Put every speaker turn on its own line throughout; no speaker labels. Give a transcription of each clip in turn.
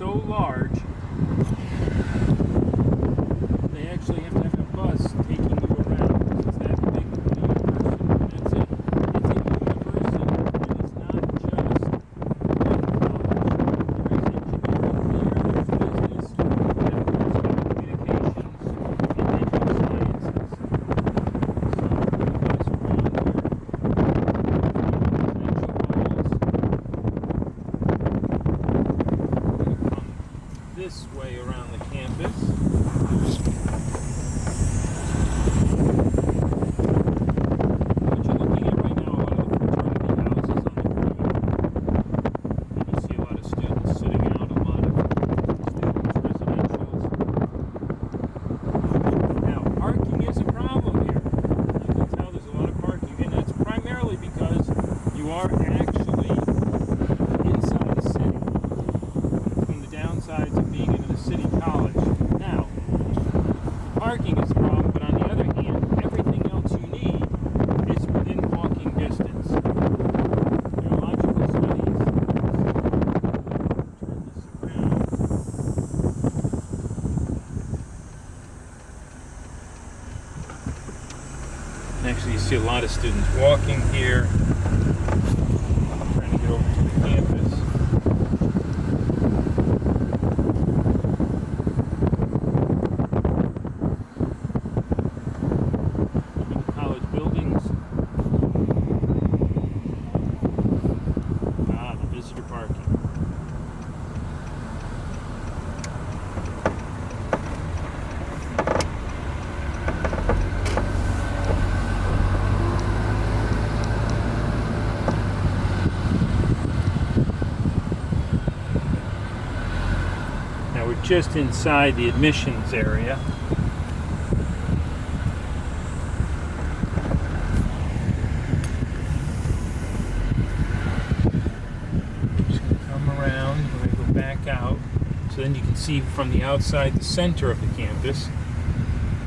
so large, they actually have to have a bus taking you around. It's that big of a university. That's it. It's a university. It is not just one college. There is engineering here, there's business, medical, communications, and digital sciences. This way around the campus. What you're looking at right now, a lot of the fraternity houses on the perimeter. And you see a lot of students sitting out, a lot of students' residentials. Now, parking is a problem here. You can tell there's a lot of parking, and that's primarily because you are actually inside the city. From the downsides of being in a city college. Now, parking is a problem, but on the other hand, everything else you need is within walking distance. Neurological studies. Turn this around. And actually, you see a lot of students walking here, trying to get over to the campus. Visitor parking. Now we're just inside the admissions area. Out, so then you can see from the outside the center of the campus.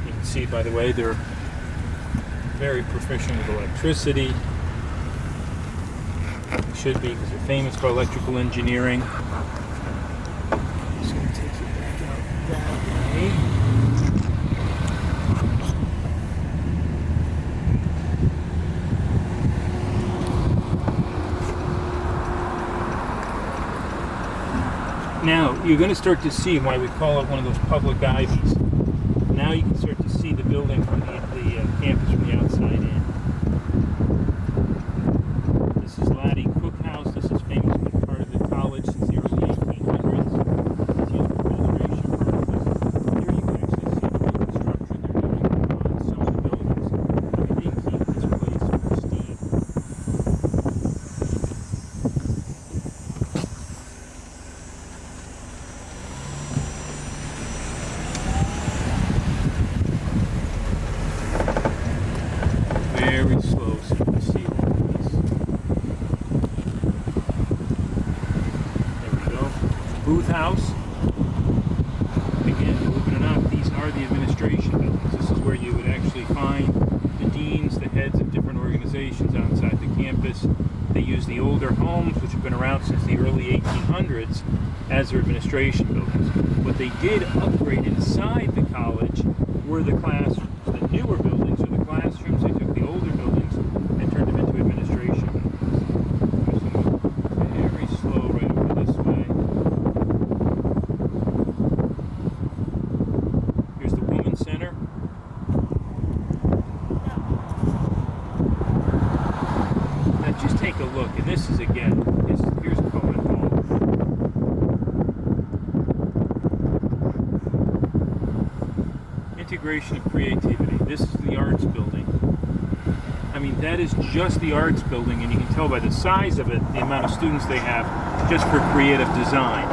You can see, by the way, they're very proficient with electricity. They should be, because they're famous for electrical engineering. Just going to take you back out that way. Now, you're going to start to see why we call it one of those public ivies. Now you can start to see the building from the campus from the outside in. This is Laddie Cookhouse. This is famous for part of the college since the early 1800s. It's used for administration purposes. Here you can actually see the reconstruction they're doing on some of the buildings. I mean, they keep this place pristine. Very slow, so you can see all of these. There we go. Booth house. Again, believe it or not, these are the administration buildings. This is where you would actually find the deans, the heads of different organizations outside the campus. They use the older homes, which have been around since the early 1800s, as their administration buildings. What they did upgrade inside the college were the classrooms. The newer buildings are the classrooms. They took the older buildings and turned them into administration buildings. Very slow right over this way. Here's the Women's Center. Now just take a look, and this is again, here's Cohen Hall. Integration of creativity. This is the arts building. I mean, that is just the arts building, and you can tell by the size of it, the amount of students they have just for creative design.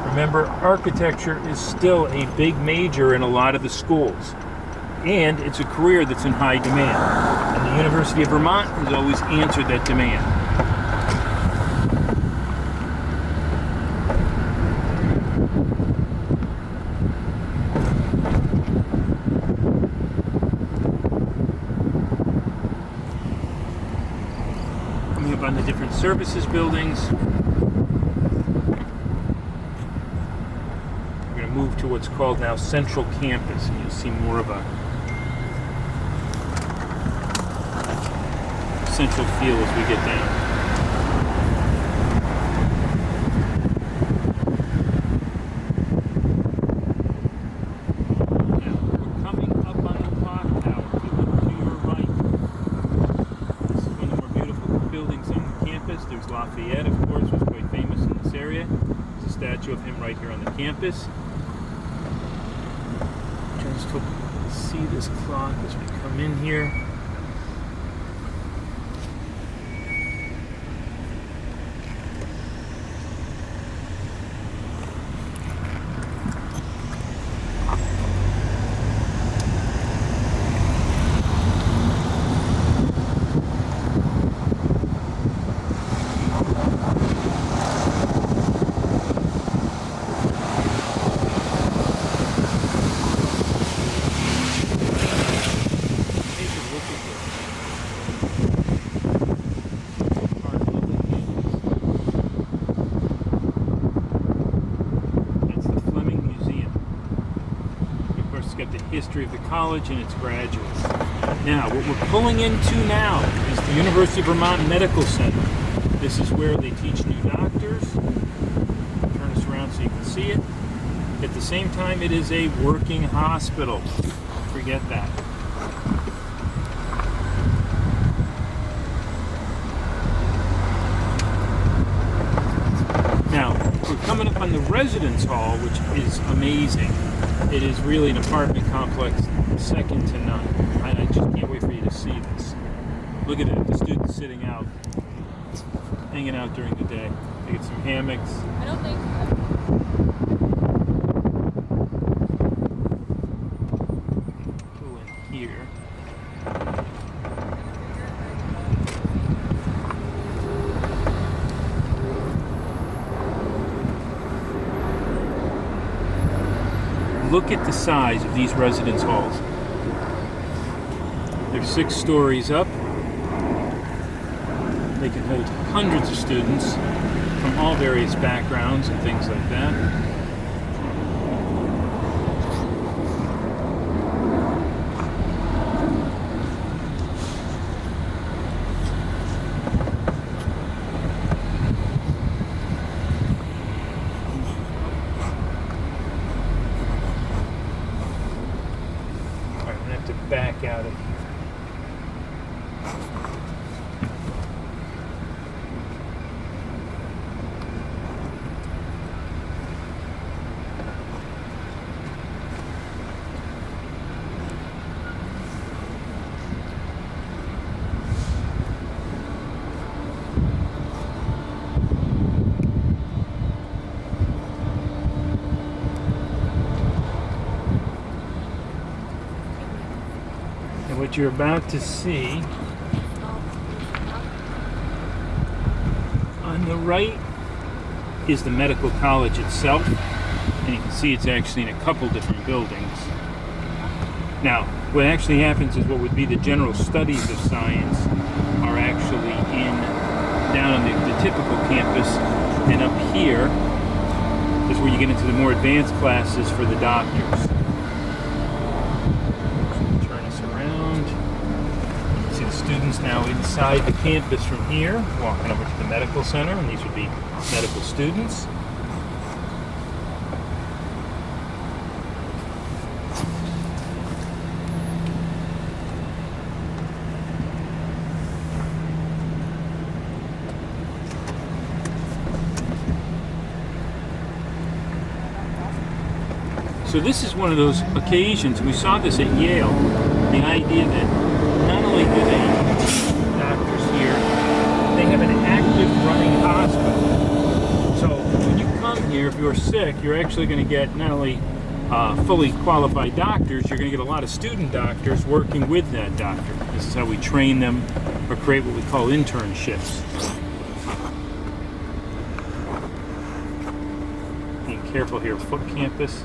Remember, architecture is still a big major in a lot of the schools, and it's a career that's in high demand. And the University of Vermont has always answered that demand. On the different services buildings. move to what's called now Central Campus, and you'll see more of a central feel as we get down. Lafayette, of course, was quite famous in this area. There's a statue of him right here on the campus. Just hope you can see this clock as we come in here. History of the college and its graduates. Now, what we're pulling into now is the University of Vermont Medical Center. This is where they teach new doctors. Turn us around so you can see it. At the same time, it is a working hospital. Forget that. Now, we're coming up on the residence hall, which is amazing. It is really an apartment complex second to none. I just can't wait for you to see this. Look at it, the students sitting out, hanging out during the day. They get some hammocks.
I don't think...
Pull in here. Look at the size of these residence halls. They're 6 stories up. They can hold hundreds of students from all various backgrounds and things like that. Back out of here. What you're about to see on the right is the medical college itself, and you can see it's actually in a couple different buildings. Now, what actually happens is what would be the general studies of science are actually down on the typical campus, and up here is where you get into the more advanced classes for the doctors. Students now inside the campus from here, walking over to the medical center, and these would be medical students. So this is one of those occasions, we saw this at Yale, the idea that not only do they doctors here, they have an active running hospital. So when you come here, if you're sick, you're actually going to get not only fully qualified doctors, you're going to get a lot of student doctors working with that doctor. This is how we train them or create what we call internships. Being careful here, foot campus.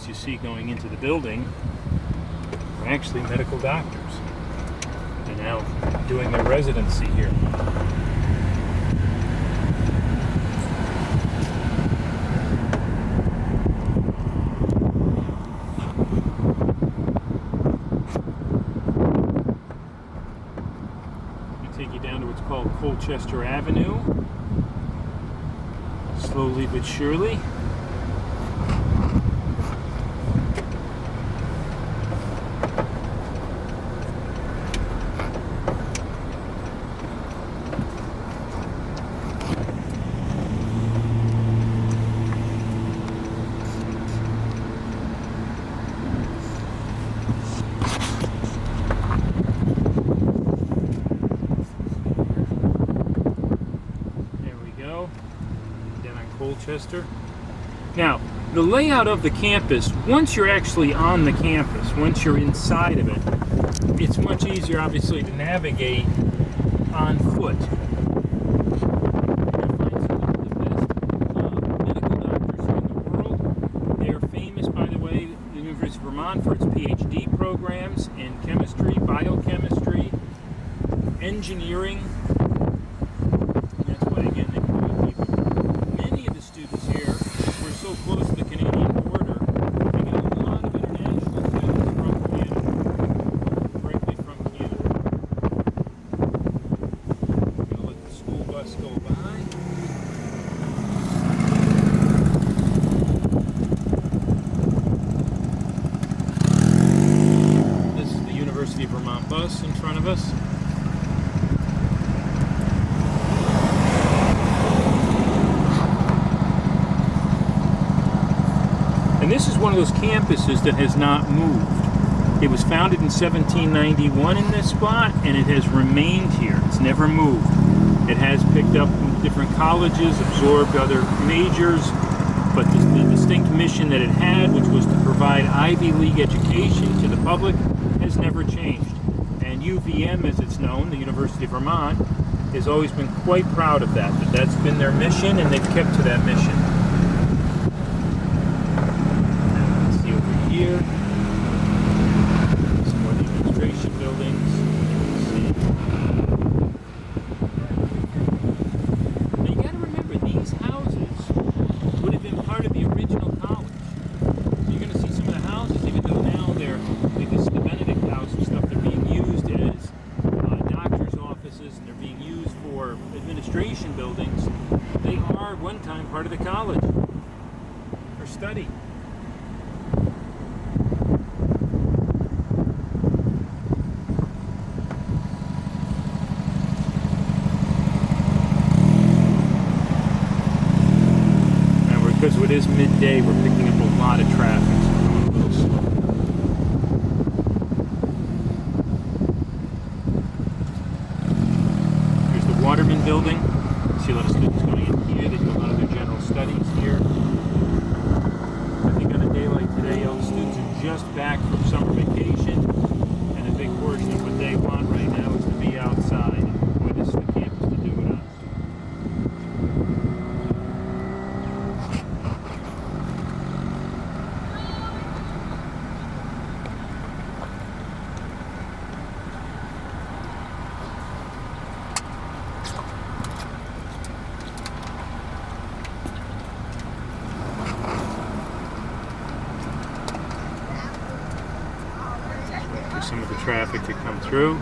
students you see going into the building are actually medical doctors. They're now doing their residency here. Take you down to what's called Colchester Avenue, slowly but surely. Colchester. Now, the layout of the campus, once you're actually on the campus, once you're inside of it, it's much easier, obviously, to navigate on foot. Medical doctors in the world. They are famous, by the way, the University of Vermont for its PhD programs in chemistry, biochemistry, engineering. Close to the Canadian border, we get a lot of international students from Canada, directly from Canada. We're going to let the school bus go by. This is the University of Vermont bus in front of us. And this is one of those campuses that has not moved. It was founded in 1791 in this spot, and it has remained here. It's never moved. It has picked up different colleges, absorbed other majors, but the distinct mission that it had, which was to provide Ivy League education to the public, has never changed. And UVM, as it's known, the University of Vermont, has always been quite proud of that that's been their mission, and they've kept to that mission. Here, some more of the administration buildings. Now you got to remember, these houses would have been part of the original college. So you're going to see some of the houses, even though now they're, like this is the Benedict House and stuff, they're being used as doctors' offices, and they're being used for administration buildings. They are one time part of the college for study. Because it is midday, we're picking up a lot of traffic, so we're going a little slow. Here's the Waterman building. You see a lot of students going in here. They do a lot of their general studies here. I think on a day like today, all the students are just back from summer vacation, and a big portion of what they want right now is to be outside. And boy, this is the campus to do it on. Some of the traffic to come through.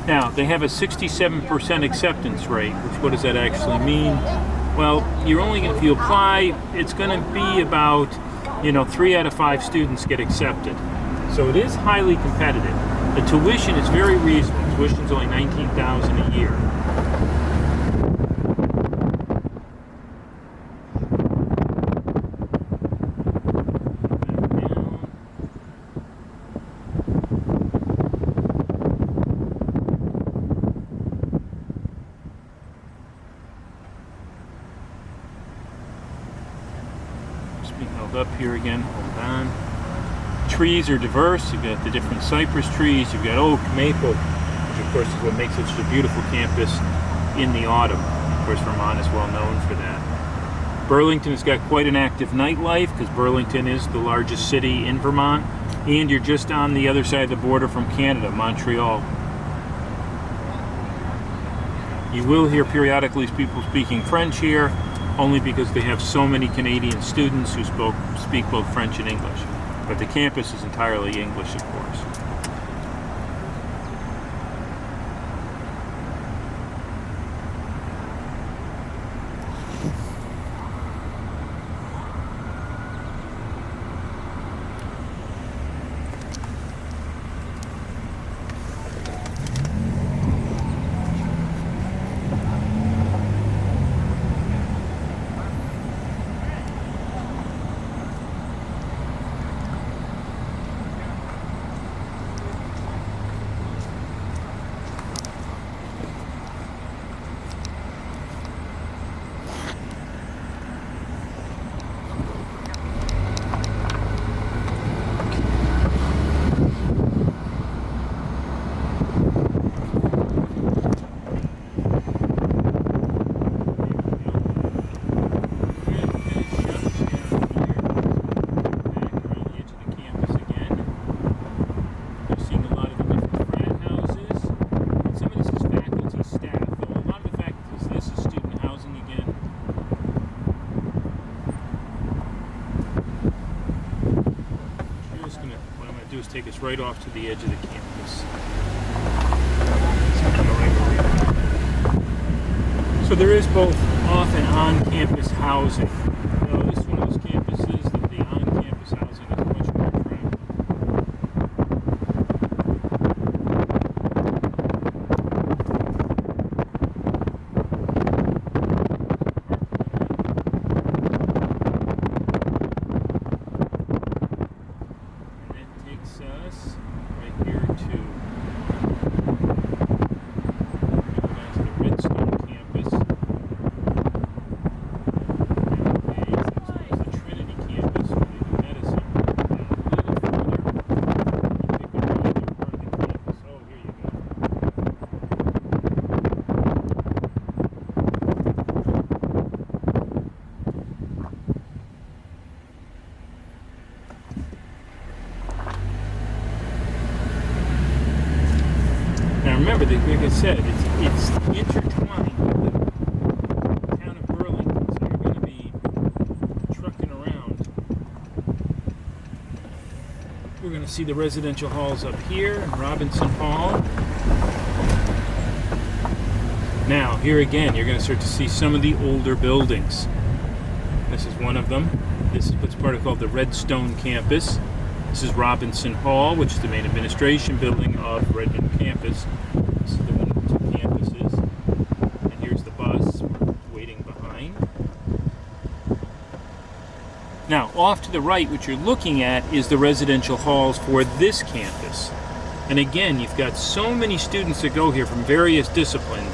Now, they have a 67% acceptance rate, which what does that actually mean? Well, you're only going to, if you apply, it's going to be about, 3 out of 5 students get accepted. So it is highly competitive. The tuition is very reasonable. Tuition is only $19,000 a year. Being held up here again. Hold on. Trees are diverse. You've got the different cypress trees. You've got oak, maple, which of course is what makes it such a beautiful campus in the autumn. Of course, Vermont is well known for that. Burlington has got quite an active nightlife because Burlington is the largest city in Vermont, and you're just on the other side of the border from Canada, Montreal. You will hear periodically people speaking French here, only because they have so many Canadian students who speak both French and English. But the campus is entirely English, of course. Take us right off to the edge of the campus. So there is both off and on-campus housing. This is one of those campuses that the on-campus housing is much more attractive. Us right here to the Redstone campus. Nowadays, the Trinity campus where they do medicine. A little further, you pick another part of the campus. Oh, here you go. Remember, like I said, it's intertwined with the town of Burlington, so you're going to be trucking around. We're going to see the residential halls up here, Robinson Hall. Now, here again, you're going to start to see some of the older buildings. This is one of them. This is what's part of called the Redstone campus. This is Robinson Hall, which is the main administration building of Redmond campus. This is the one with two campuses. And here's the bus waiting behind. Now, off to the right, what you're looking at is the residential halls for this campus. And again, you've got so many students that go here from various disciplines.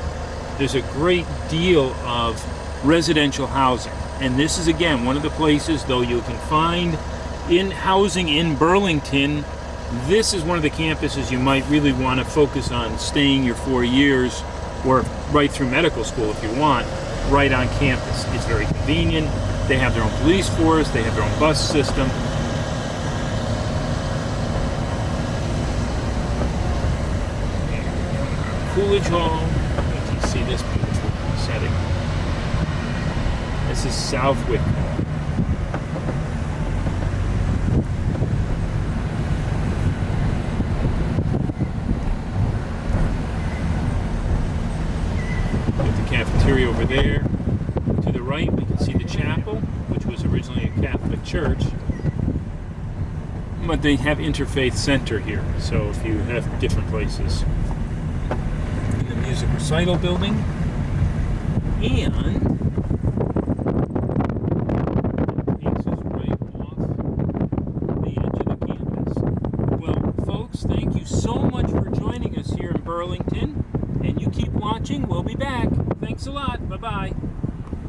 There's a great deal of residential housing. And this is, again, one of the places, though you can find in housing in Burlington, this is one of the campuses you might really want to focus on staying your 4 years, or right through medical school if you want, right on campus. It's very convenient. They have their own police force. They have their own bus system. Coolidge Hall. You can see this beautiful setting. This is Southwick Hall. Cafeteria over there. To the right, we can see the chapel, which was originally a Catholic church. But they have interfaith center here, so if you have different places. In the music recital building. And this is right off the edge of the campus. Well, folks, thank you so much for joining us here in Burlington. And you keep watching. We'll be back. Thanks a lot. Bye-bye.